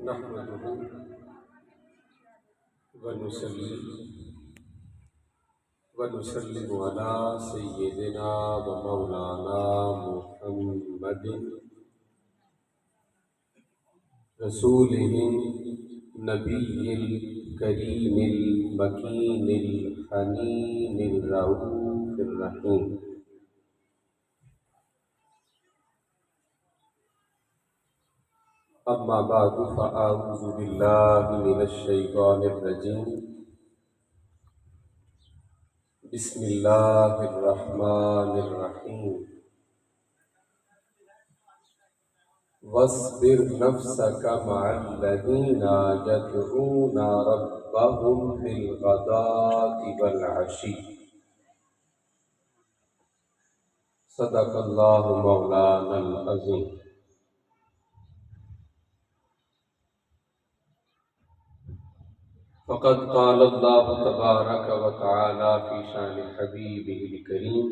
نحمده ونسلم على سيدنا ومولانا محمد رسوله النبي الكريم المكين الحنين الرؤوف الرحيم. أما بعد فأعوذ بالله من الشيطان الرجيم. بسم الله الرحمن الرحيم. واصبر نفسك مع الذين يدعون ربهم بالغداة والعشي. صدق الله مولانا العظيم. فقد قال الله تبارك وتعالى في شان حبيبه الكريم: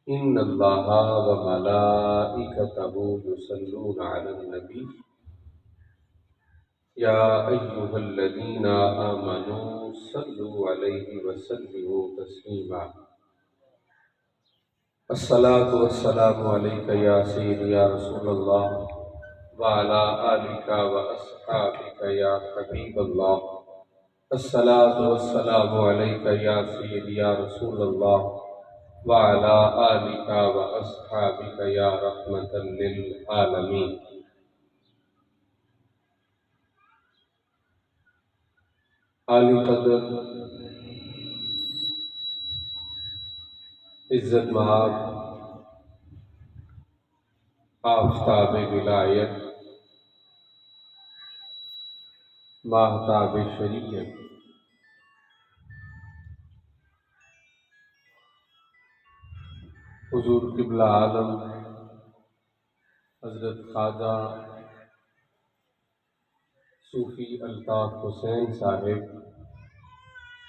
إن الله وملائكته يصلون على النبي يا أيها الذين آمنوا صلوا عليه وسلموا تسليما. الصلاة والسلام عليك يا سيدي يا رسول الله وعلى آلك وأصحابك يا حبيب الله. الصلاة والسلام عليك يا سيدي يا رسول الله وعلى آلك وأصحابك يا رحمة للعالمين. عالی قدر عزت مآب آفتاب ولایت ماہتاب شریعت حضور قبلہ عالم حضرت خواجہ صوفی الطاف حسین صاحب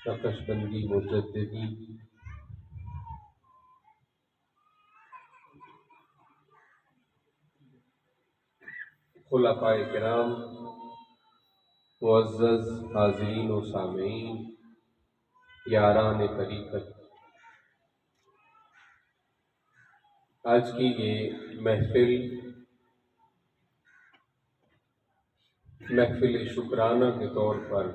نقشبندی مجددی، خلفائے کرام، معزز حاضرین و سامعین، یاران طریقت، آج کی یہ محفل شکرانہ کے طور پر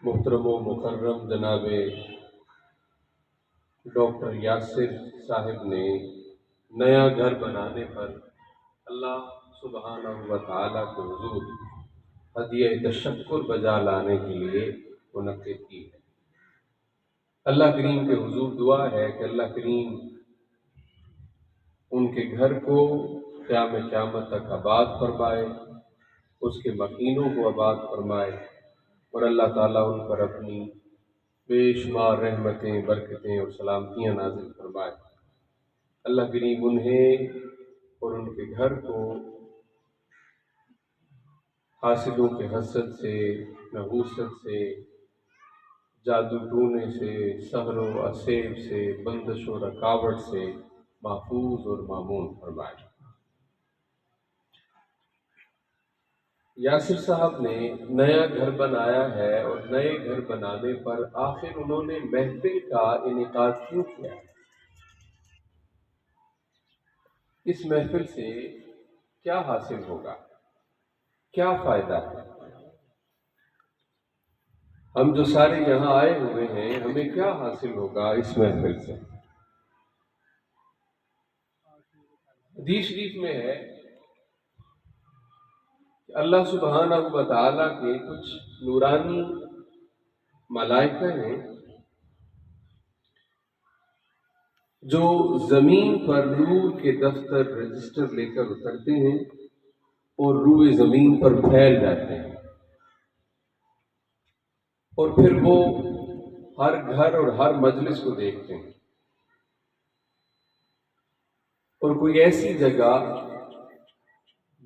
محترم و مکرم جناب ڈاکٹر یاسر صاحب نے نیا گھر بنانے پر اللہ سبحانہ و تعالیٰ کے حضور ہدیہ تشکر بجا لانے کے لیے منعقد کی ہے۔ اللہ کریم کے حضور دعا ہے کہ اللہ کریم ان کے گھر کو قیامت تک آباد فرمائے، اس کے مکینوں کو آباد فرمائے، اور اللہ تعالیٰ ان پر اپنی بے شمار رحمتیں، برکتیں اور سلامتیاں نازل فرمائے۔ اللہ کریم انہیں اور ان کے گھر کو حاسدوں کے حسد سے، نحوست سے، جادو ٹونے سے، سحر و اسیب سے، بندش و رکاوٹ سے محفوظ اور مامون فرمائے۔ یاسر صاحب نے نیا گھر بنایا ہے، اور نئے گھر بنانے پر آخر انہوں نے محفل کا انعقاد کیوں کیا؟ اس محفل سے کیا حاصل ہوگا؟ کیا فائدہ ہے؟ ہم جو سارے یہاں آئے ہوئے ہیں، ہمیں کیا حاصل ہوگا اس محفل سے؟ حدیث شریف میں ہے کہ اللہ سبحانہ و تعالیٰ کے کچھ نورانی ملائکہ ہیں جو زمین پر نور کے دفتر رجسٹر لے کر اترتے ہیں اور روئے زمین پر پھیل جاتے ہیں، اور پھر وہ ہر گھر اور ہر مجلس کو دیکھتے ہیں، اور کوئی ایسی جگہ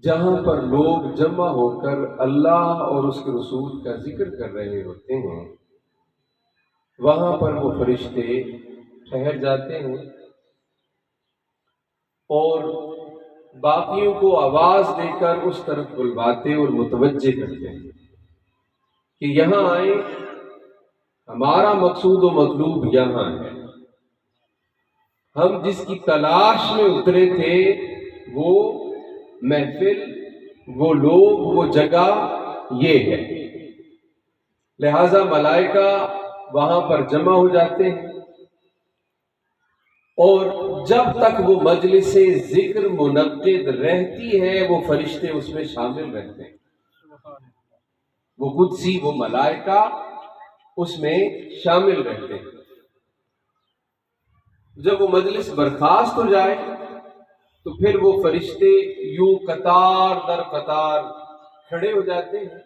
جہاں پر لوگ جمع ہو کر اللہ اور اس کے رسول کا ذکر کر رہے ہوتے ہیں، وہاں پر وہ فرشتے ٹھہر جاتے ہیں اور باقیوں کو آواز دے کر اس طرف بلواتے اور متوجہ کرتے ہیں کہ یہاں آئیں، ہمارا مقصود و مطلوب یہاں ہے، ہم جس کی تلاش میں اترے تھے وہ محفل، وہ لوگ، وہ جگہ یہ ہے۔ لہذا ملائکہ وہاں پر جمع ہو جاتے ہیں، اور جب تک وہ مجلس ذکر منعقد رہتی ہے وہ فرشتے اس میں شامل رہتے ہیں، وہ قدسی، وہ ملائکہ اس میں شامل رہتے ہیں۔ جب وہ مجلس برخاست ہو جائے تو پھر وہ فرشتے یوں قطار در قطار کھڑے ہو جاتے ہیں،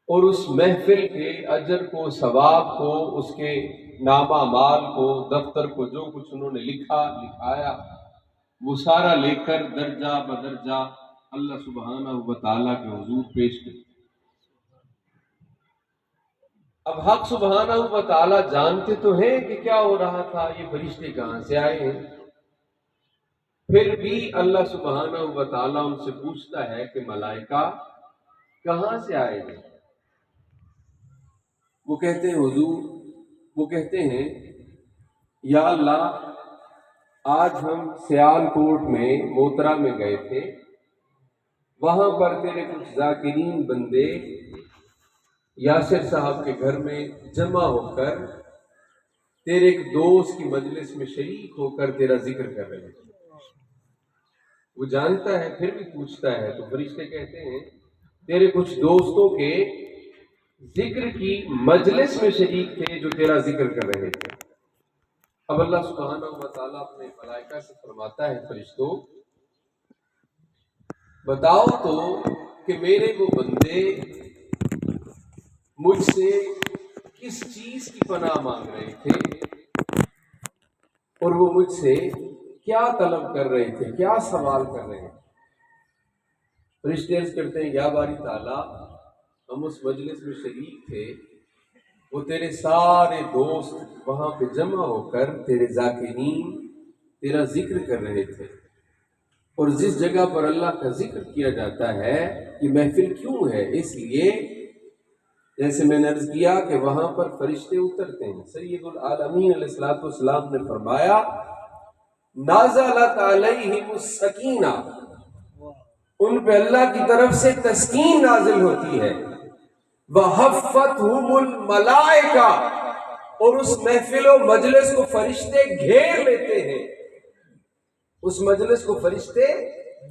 اور اس محفل کے اجر کو، ثواب کو، اس کے نامہ مال کو، دفتر کو، جو کچھ انہوں نے لکھایا وہ سارا لے کر درجہ بدرجہ اللہ سبحانہ و تعالیٰ کے حضور پیش کرتے۔ اب حق سبحانہ و تعالیٰ جانتے تو ہیں کہ کیا ہو رہا تھا، یہ فرشتے کہاں سے آئے ہیں، پھر بھی اللہ سبحانہ و تعالیٰ ان سے پوچھتا ہے کہ ملائکہ کہاں سے آئے ہیں؟ وہ کہتے ہیں حضور، وہ کہتے ہیں یا اللہ، آج ہم سیال کوٹ میں موترا میں گئے تھے، وہاں پر تیرے کچھ ذاکرین بندے یاسر صاحب کے گھر میں جمع ہو کر تیرے ایک دوست کی مجلس میں شریک ہو کر تیرا ذکر کر رہے تھے۔ وہ جانتا ہے پھر بھی پوچھتا ہے، تو فرشتے کہتے ہیں تیرے کچھ دوستوں کے ذکر کی مجلس میں شریک تھے جو تیرا ذکر کر رہے تھے۔ اب اللہ سبحانہ و تعالیٰ اپنے ملائکہ سے فرماتا ہے فرشتوں، بتاؤ تو کہ میرے وہ بندے مجھ سے کس چیز کی پناہ مانگ رہے تھے، اور وہ مجھ سے کیا طلب کر رہے تھے، کیا سوال کر رہے تھے۔ فرشتے عرض کرتے ہیں یا باری تعالیٰ، ہم اس مجلس میں شریک تھے، وہ تیرے سارے دوست وہاں پہ جمع ہو کر تیرے ذاکرین تیرا ذکر کر رہے تھے، اور جس جگہ پر اللہ کا ذکر کیا جاتا ہے یہ محفل کیوں ہے؟ اس لیے جیسے میں نے عرض کیا کہ وہاں پر فرشتے اترتے ہیں۔ سید العالمین علیہ السلام نے فرمایا نازلت علیہم السکینہ، ان پہ اللہ کی طرف سے تسکین نازل ہوتی ہے، وحفتہم الملائکہ، اور اس محفل و مجلس کو فرشتے گھیر لیتے ہیں، اس مجلس کو فرشتے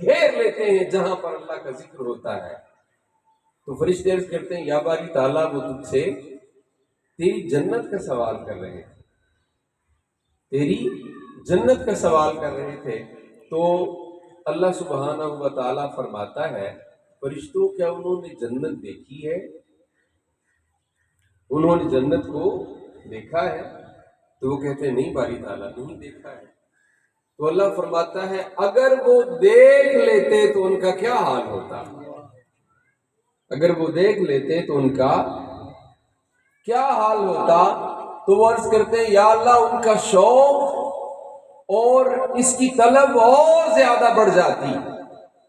گھیر لیتے ہیں جہاں پر اللہ کا ذکر ہوتا ہے۔ تو فرشتے عرض کرتے ہیں یا باری تعالیٰ، وہ تجھ سے تیری جنت کا سوال کر رہے تھے، تیری جنت کا سوال کر رہے تھے۔ تو اللہ سبحانہ و تعالیٰ فرماتا ہے فرشتوں، کیا انہوں نے جنت دیکھی ہے؟ انہوں نے جنت کو دیکھا ہے؟ تو وہ کہتے ہیں نہیں باری تعالیٰ، نہیں دیکھا ہے۔ تو اللہ فرماتا ہے اگر وہ دیکھ لیتے تو ان کا کیا حال ہوتا، اگر وہ دیکھ لیتے تو ان کا کیا حال ہوتا۔ تو وہ عرض کرتے ہیں یا اللہ، ان کا شوق اور اس کی طلب اور زیادہ بڑھ جاتی،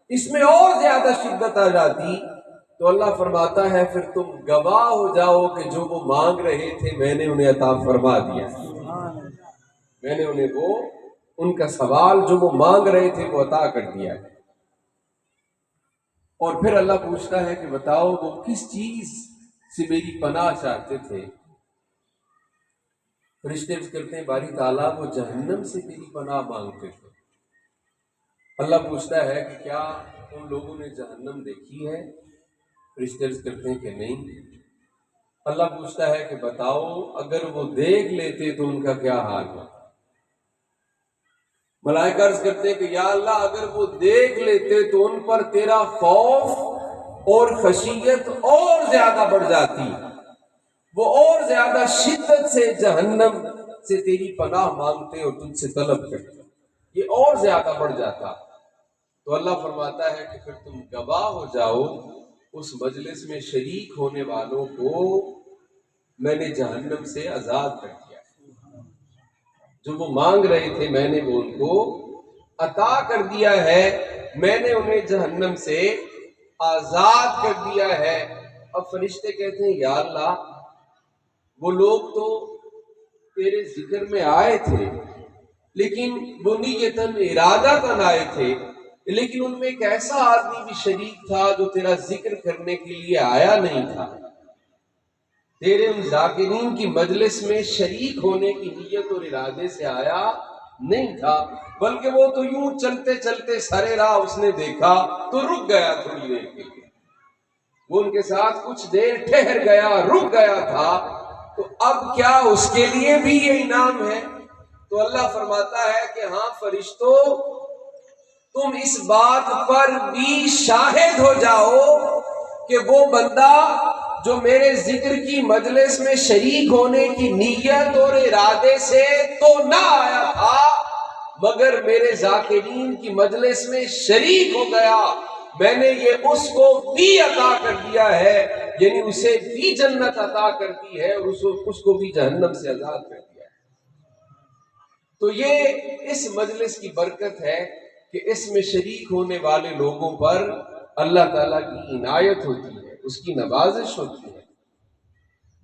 اس میں اور زیادہ شدت آ جاتی۔ تو اللہ فرماتا ہے پھر تم گواہ ہو جاؤ کہ جو وہ مانگ رہے تھے میں نے انہیں عطا فرما دیا، میں نے انہیں وہ ان کا سوال جو وہ مانگ رہے تھے وہ عطا کر دیا ہے۔ اور پھر اللہ پوچھتا ہے کہ بتاؤ وہ کس چیز سے میری پناہ چاہتے تھے؟ فرشتے کرتے ہیں باری تعالیٰ، وہ جہنم سے تیری پناہ مانگتے تھے۔ اللہ پوچھتا ہے کہ کیا ان لوگوں نے جہنم دیکھی ہے؟ فرشتے کرتے ہیں کہ نہیں۔ اللہ پوچھتا ہے کہ بتاؤ اگر وہ دیکھ لیتے تو ان کا کیا حال ہوتا؟ ملائکہ عرض کرتے ہیں کہ یا اللہ، اگر وہ دیکھ لیتے تو ان پر تیرا خوف اور خشیت اور زیادہ بڑھ جاتی، وہ اور زیادہ شدت سے جہنم سے تیری پناہ مانگتے اور تجھ سے طلب کرتے، یہ اور زیادہ بڑھ جاتا۔ تو اللہ فرماتا ہے کہ پھر تم گواہ ہو جاؤ، اس مجلس میں شریک ہونے والوں کو میں نے جہنم سے آزاد کر دیا، جو وہ مانگ رہے تھے میں نے وہ ان کو عطا کر دیا ہے، میں نے انہیں جہنم سے آزاد کر دیا ہے۔ اب فرشتے کہتے ہیں یا اللہ وہ لوگ تو تیرے ذکر میں آئے تھے لیکن وہ نیتاً ارادتاً آئے تھے، لیکن ان میں ایک ایسا آدمی بھی شریک تھا جو تیرا ذکر کرنے کے لیے آیا نہیں تھا، تیرے ان ذاکرین کی مجلس میں شریک ہونے کی نیت اور ارادے سے آیا نہیں تھا، بلکہ وہ تو یوں چلتے چلتے سرے راہ اس نے دیکھا تو رک گیا تھوڑی دیر کے لیے، وہ ان کے ساتھ کچھ دیر ٹھہر گیا، رک گیا تھا، تو اب کیا اس کے لیے بھی یہ انعام ہے؟ تو اللہ فرماتا ہے کہ ہاں فرشتوں، تم اس بات پر بھی شاہد ہو جاؤ کہ وہ بندہ جو میرے ذکر کی مجلس میں شریک ہونے کی نیت اور ارادے سے تو نہ آیا تھا مگر میرے ذاکرین کی مجلس میں شریک ہو گیا، میں نے یہ اس کو بھی عطا کر دیا ہے، یعنی اسے بھی جنت عطا کر دی ہے اور اس کو بھی جہنم سے آزاد کر دیا ہے۔ تو یہ اس مجلس کی برکت ہے کہ اس میں شریک ہونے والے لوگوں پر اللہ تعالیٰ کی عنایت ہوتی ہے، اس کی نوازش ہوتی ہے،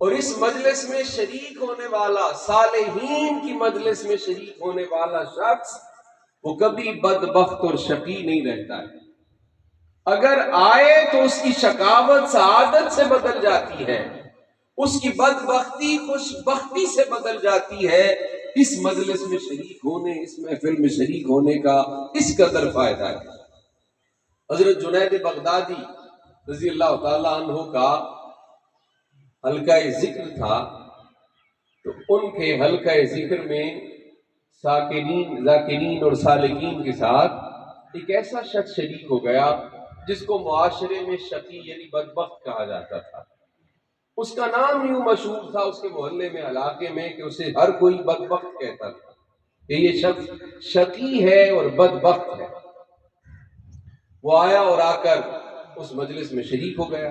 اور اس مجلس میں شریک ہونے والا، صالحین کی مجلس میں شریک ہونے والا شخص وہ کبھی بدبخت اور شقی نہیں رہتا ہے، اگر آئے تو اس کی شقاوت سعادت سے بدل جاتی ہے، اس کی بدبختی خوش بختی سے بدل جاتی ہے۔ اس مجلس میں شریک ہونے، اس محفل میں شریک ہونے کا اس قدر فائدہ ہے۔ حضرت جنید بغدادی رضی اللہ تعالیٰ عنہ کا حلقہ ذکر تھا، تو ان کے حلقہ ذکر میں ذاکرین اور سالکین کے ساتھ ایک ایسا شخص شریک ہو گیا جس کو معاشرے میں شقی یعنی بدبخت کہا جاتا تھا، اس کا نام یوں مشہور تھا اس کے محلے میں، علاقے میں، کہ اسے ہر کوئی بدبخت کہتا تھا کہ یہ شخص شقی ہے اور بدبخت ہے۔ وہ آیا اور آ کر اس مجلس میں شریک ہو گیا،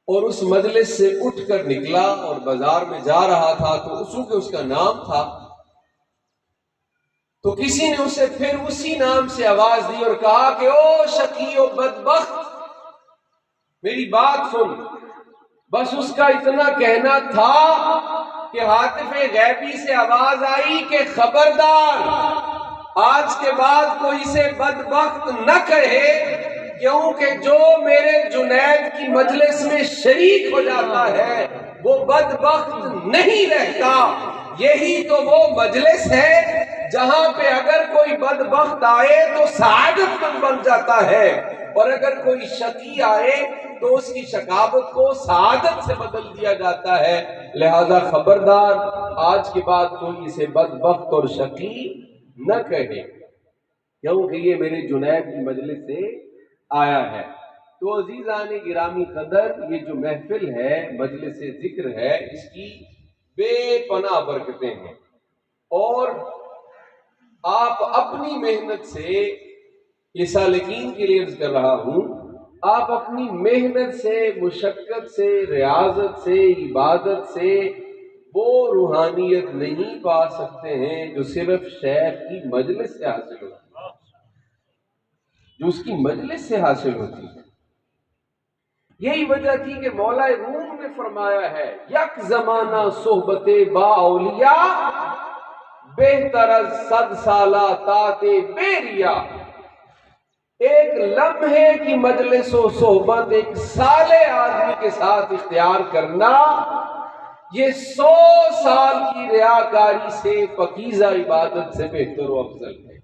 اور اس مجلس سے اٹھ کر نکلا اور بازار میں جا رہا تھا، تو چونکہ اس کا نام تھا تو کسی نے اسے پھر اسی نام سے آواز دی اور کہا کہ او شقی و بدبخت، میری بات سن۔ بس اس کا اتنا کہنا تھا کہ ہاتف غیبی سے آواز آئی کہ خبردار، آج کے بعد کوئی اسے بدبخت نہ کہے، کیونکہ جو میرے جنید کی مجلس میں شریک ہو جاتا ہے وہ بدبخت نہیں رہتا۔ یہی تو وہ مجلس ہے جہاں پہ اگر کوئی بدبخت آئے تو سعادت مند بن جاتا ہے، اور اگر کوئی شقی آئے تو اس کی شقاوت کو سعادت سے بدل دیا جاتا ہے۔ لہذا خبردار، آج کے بعد کوئی اسے بدبخت اور شقی نہ کہے، کیونکہ یہ میرے جنید کی مجلس سے آیا ہے۔ تو عزیزان گرامی قدر، یہ جو محفل ہے، مجلس ذکر ہے، اس کی بے پناہ برکتیں ہیں، اور آپ اپنی محنت سے، یہ سالکین کے لیے عرض کر رہا ہوں، آپ اپنی محنت سے، مشقت سے، ریاضت سے، عبادت سے وہ روحانیت نہیں پا سکتے ہیں جو صرف شیخ کی مجلس سے حاصل ہوتی ہے، جو اس کی مجلس سے حاصل ہوتی ہے۔ یہی وجہ تھی کہ مولا روم نے فرمایا ہے، یک زمانہ صحبت با اولیاء، بہتر از 100 سالہ طاعت بیریا۔ ایک لمحے کی مجلس و صحبت ایک صالح آدمی کے ساتھ اختیار کرنا، یہ 100 سال کی ریاکاری سے، پاکیزہ عبادت سے بہتر و افضل ہے،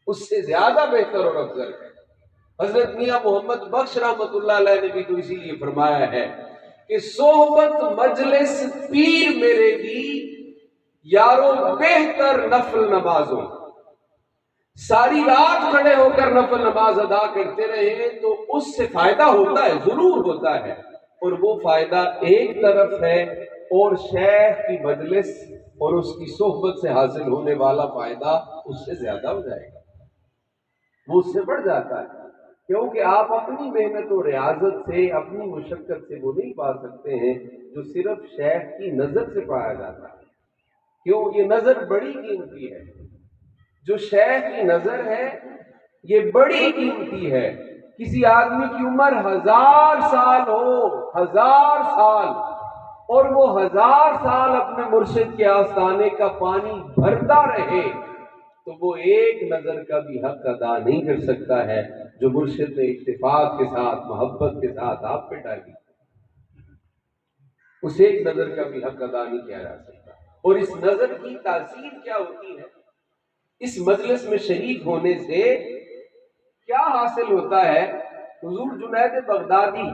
اس سے زیادہ بہتر اور افضل ہے۔ حضرت میاں محمد بخش رحمۃ اللہ علیہ نے بھی تو اسی لیے فرمایا ہے کہ صحبت مجلس پیر میرے دی، یارو بہتر نفل نمازوں۔ ساری رات کھڑے ہو کر نفل نماز ادا کرتے رہے تو اس سے فائدہ ہوتا ہے، ضرور ہوتا ہے، اور وہ فائدہ ایک طرف ہے، اور شیخ کی مجلس اور اس کی صحبت سے حاصل ہونے والا فائدہ اس سے زیادہ ہو جائے گا، وہ اس سے بڑھ جاتا ہے، کیونکہ آپ اپنی محنت و ریاضت سے، اپنی مشقت سے وہ نہیں پا سکتے ہیں جو صرف شیخ کی نظر سے پایا جاتا ہے۔ کیوں؟ یہ نظر بڑی قیمتی ہے، جو شیخ کی نظر ہے یہ بڑی قیمتی ہے. کسی آدمی کی عمر 1000 سال ہو، 1000 سال، اور وہ 1000 سال اپنے مرشد کے آستانے کا پانی بھرتا رہے تو وہ ایک نظر کا بھی حق ادا نہیں کر سکتا ہے جو مرشد نے اتفاق کے ساتھ، محبت کے ساتھ آپ پہ ڈالی. اس ایک نظر کا بھی حق ادا نہیں کیا جا سکتا. اور اس نظر کی تاثیر کیا ہوتی ہے؟ اس مجلس میں شریک ہونے سے کیا حاصل ہوتا ہے؟ حضور جنید بغدادی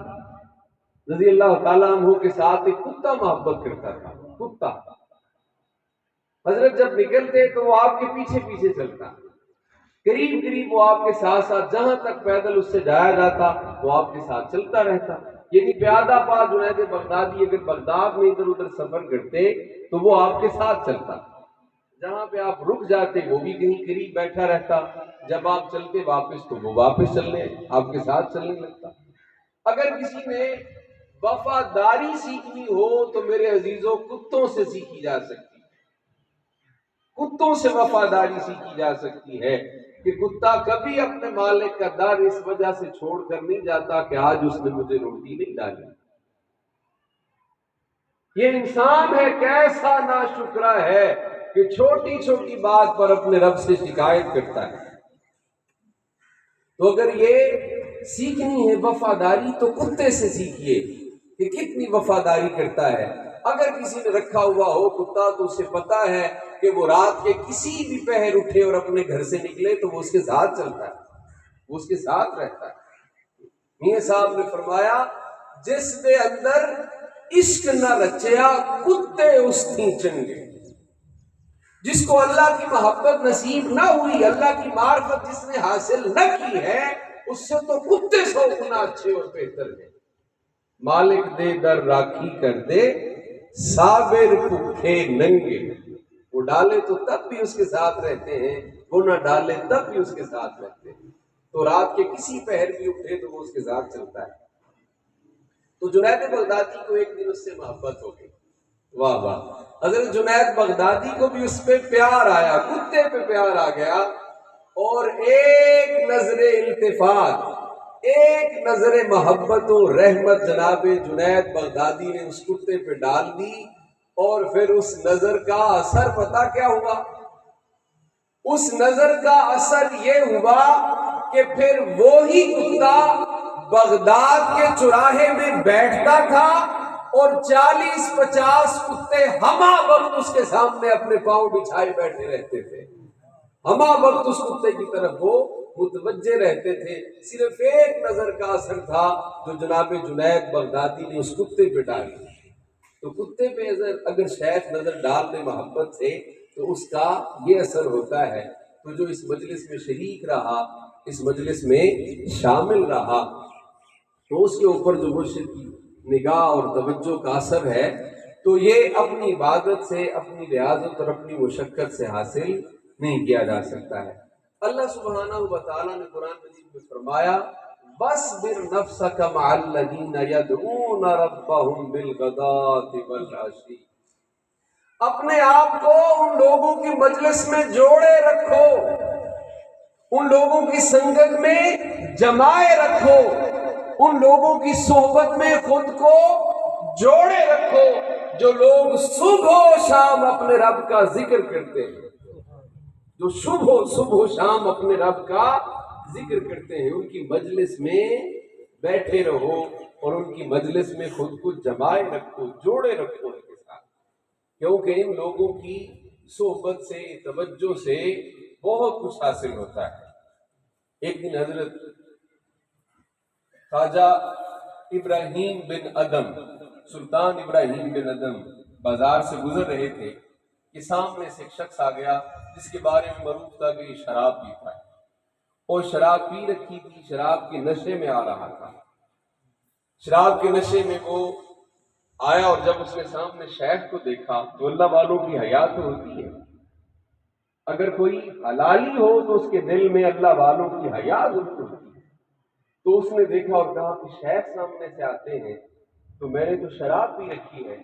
رضی اللہ تعالیٰ عنہ کے ساتھ ایک کتا محبت کرتا تھا. کتا حضرت جب نکلتے تو وہ آپ کے پیچھے پیچھے چلتا، قریب قریب وہ آپ کے ساتھ ساتھ، جہاں تک پیدل اس سے جایا جاتا وہ آپ کے ساتھ چلتا رہتا. یعنی پیادہ پا جنید بغدادی اگر بغداد میں ادھر ادھر سفر کرتے تو وہ آپ کے ساتھ چلتا، جہاں پہ آپ رک جاتے وہ بھی کہیں قریب بیٹھا رہتا، جب آپ چلتے واپس تو وہ واپس چلنے آپ کے ساتھ چلنے لگتا. اگر کسی نے وفاداری سیکھنی ہو تو میرے عزیزوں کتوں سے سیکھی جا سکتی، کتوں سے وفاداری سیکھی جا سکتی ہے کہ کتا کبھی اپنے مالک کا در اس وجہ سے چھوڑ کر نہیں جاتا کہ آج اس نے مجھے روٹی نہیں ڈالی. یہ انسان ہے کیسا ناشکرا ہے کہ چھوٹی چھوٹی بات پر اپنے رب سے شکایت کرتا ہے. تو اگر یہ سیکھنی ہے وفاداری تو کتے سے سیکھیے کہ کتنی وفاداری کرتا ہے. اگر کسی نے رکھا ہوا ہو کتا تو اسے پتا ہے کہ وہ رات کے کسی بھی پہر اٹھے اور اپنے گھر سے نکلے تو وہ اس کے ساتھ چلتا ہے، وہ اس کے ساتھ رہتا ہے. میاں صاحب نے فرمایا جس دے اندر عشق نہ رچیا کتے اس کی چنگے. جس کو اللہ کی محبت نصیب نہ ہوئی، اللہ کی معرفت جس نے حاصل نہ کی ہے، اس سے تو کتے 100 گنا اچھے اور بہتر ہیں. مالک دے در راکھی کر دے صابر بھوکے ننگے. وہ ڈالے تو تب بھی اس کے ساتھ رہتے ہیں، وہ نہ ڈالے تب بھی اس کے ساتھ رہتے ہیں. تو رات کے کسی پہر بھی اٹھے تو وہ اس کے ساتھ چلتا ہے. تو جنید بغدادی کو ایک دن اس سے محبت ہو گئی. واہ واہ. حضرت جنید بغدادی کو بھی اس پہ پیار آیا، کتے پہ پیار آ گیا، اور ایک نظر التفات، ایک نظر محبت و رحمت جناب جنید بغدادی نے اس کتے پہ ڈال دی. اور پھر اس نظر کا اثر پتہ کیا ہوا؟ اس نظر کا اثر یہ ہوا کہ پھر وہی کتا بغداد کے چوراہے میں بیٹھتا تھا اور 40-50 کتے ہمہ وقت اس کے سامنے اپنے پاؤں بچھائے بیٹھے رہتے تھے. ہمہ وقت اس کتے کی طرف وہ متوجہ رہتے تھے. صرف ایک نظر کا اثر تھا جو جناب جنید بغدادی نے اس کتے پہ ڈالی. تو کتے پہ اگر شیخ نظر ڈال دے محبت سے تو اس کا یہ اثر ہوتا ہے. تو جو اس مجلس میں شریک رہا، اس مجلس میں شامل رہا، تو اس کے اوپر جو مرشد کی نگاہ اور توجہ کا اثر ہے تو یہ اپنی عبادت سے، اپنی ریاضت اور اپنی مشقت سے حاصل نہیں کیا جا سکتا ہے. اللہ سبحانہ و تعالیٰ نے قرآن مجید میں فرمایا وَاصْبِرْ نَفْسَكَ مَعَ الَّذِينَ يَدْعُونَ رَبَّهُمْ بِالْغَدَاةِ وَالْعَشِيِّ. اپنے آپ کو ان لوگوں کی مجلس میں جوڑے رکھو، ان لوگوں کی سنگت میں جمائے رکھو، ان لوگوں کی صحبت میں خود کو جوڑے رکھو جو لوگ صبح و شام اپنے رب کا ذکر کرتے ہیں، جو صبح و شام اپنے رب کا ذکر کرتے ہیں. ان کی مجلس میں بیٹھے رہو اور ان کی مجلس میں خود کو جمائے رکھو، جوڑے رکھو ان کے ساتھ، کیونکہ ان لوگوں کی صحبت سے، توجہ سے بہت کچھ حاصل ہوتا ہے. ایک دن حضرت خواجہ ابراہیم بن ادم، سلطان ابراہیم بن ادم بازار سے گزر رہے تھے کہ سامنے سے ایک شخص آ گیا جس کے بارے میں معروف تھا کہ یہ شراب پیتا ہے، اور شراب پی رکھی تھی، شراب کے نشے میں آ رہا تھا. شراب کے نشے میں وہ آیا اور جب اس نے سامنے شیخ کو دیکھا تو اللہ والوں کی حیا تو ہوتی ہے، اگر کوئی حلالی ہو تو اس کے دل میں اللہ والوں کی حیا ضرور ہوتی ہے. تو اس نے دیکھا اور کہا کہ شیخ سامنے سے آتے ہیں تو میں نے تو شراب پی رکھی ہے،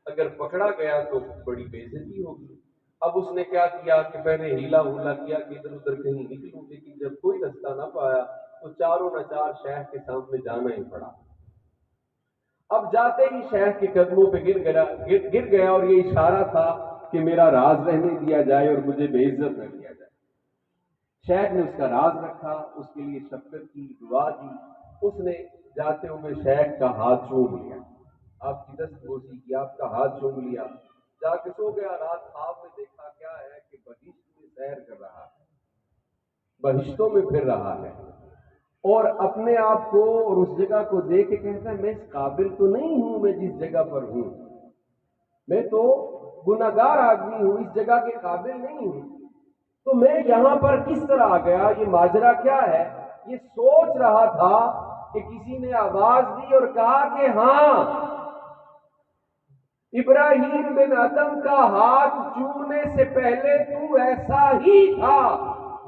اگر پکڑا گیا تو بڑی بے عزتی ہوگی. اب اس نے کیا کیا کہ میں نے ہیلا ہولا کیا کہ ادھر ادھر کہیں نکلوں، لیکن جب کوئی رستہ نہ پایا تو چاروں ناچار شیخ کے سامنے جانا ہی پڑا۔ اب جاتے ہی شیخ کے قدموں پہ گر گیا اور یہ اشارہ تھا کہ میرا راز رہنے دیا جائے اور مجھے بے عزت نہ کیا جائے۔ شیخ نے اس کا راز رکھا، اس کے لیے شفقت کی، دعا کی۔ اس نے جاتے ہوئے شیخ کا ہاتھ چوم لیا، آپ کی دست بوسی کی، آپ کا ہاتھ چوم لیا، جا کے سو گیا۔ رات خواب میں دیکھا کیا ہے کہ بہشت میں سیر کر رہا ہے، بہشتوں میں پھر رہا ہے، اور اپنے آپ کو اور اس جگہ کو دیکھ کے کہتا ہے میں اس قابل تو نہیں ہوں، میں جس جگہ پر ہوں میں تو گناہگار آدمی ہوں، اس جگہ کے قابل نہیں ہوں، تو میں یہاں پر کس طرح آ گیا، یہ ماجرا کیا ہے؟ یہ سوچ رہا تھا کہ کسی نے آواز دی اور کہا کہ ہاں ابراہیم بن ادم کا ہاتھ چومنے سے پہلے تو ایسا ہی تھا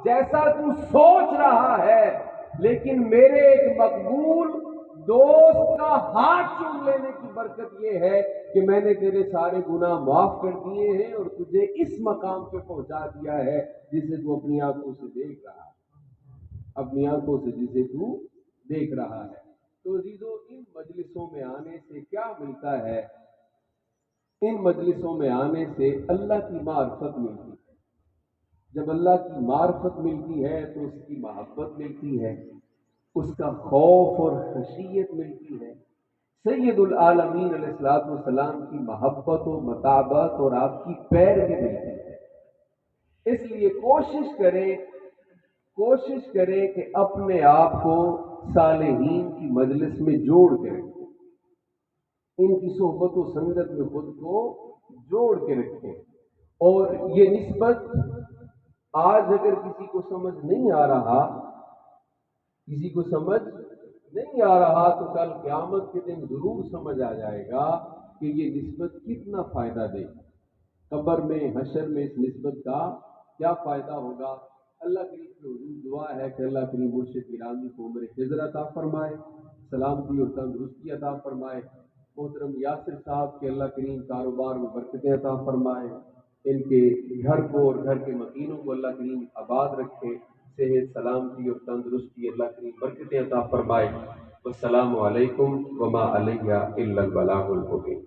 جیسا تو سوچ رہا ہے، لیکن میرے ایک مقبول دوست کا ہاتھ چوم لینے کی برکت یہ ہے کہ میں نے تیرے سارے گناہ معاف کر دیے ہیں اور تجھے اس مقام پہ پہنچا دیا ہے جسے تو اپنی آنکھوں سے دیکھ رہا ہے، اپنی آنکھوں سے جسے تو دیکھ رہا ہے۔ تو عزیزو، ان مجلسوں میں آنے سے کیا ملتا ہے؟ ان مجلسوں میں آنے سے اللہ کی معرفت ملتی ہے۔ جب اللہ کی معرفت ملتی ہے تو اس کی محبت ملتی ہے، اس کا خوف اور خشیت ملتی ہے، سید العالمین علیہ الصلوۃ والسلام کی محبت و متابعت اور آپ کی پیروی ملتی ہے۔ اس لیے کوشش کریں کہ اپنے آپ کو صالحین کی مجلس میں جوڑ کے رکھیں، ان کی صحبت و سنگت میں خود کو جوڑ کے رکھیں۔ اور یہ نسبت آج اگر کسی کو سمجھ نہیں آ رہا تو کل قیامت کے دن ضرور سمجھ آ جائے گا کہ یہ نسبت کتنا فائدہ دے گی، قبر میں، حشر میں اس نسبت کا کیا فائدہ ہوگا۔ اللہ کریم سے حضور دعا ہے کہ اللہ کریم مرشد گرامی کو عمر خضر عطا فرمائے، سلامتی اور تندرستی عطا فرمائے۔ محترم یاسر صاحب کے اللہ کریم کاروبار میں برکتیں عطا فرمائے، ان کے گھر کو اور گھر کے مکینوں کو اللہ کریم آباد رکھے، صحت، سلامتی اور تندرستی اللہ کریم برکتیں عطا فرمائے۔ والسلام علیکم وما علیہ الا البلاغ المبین۔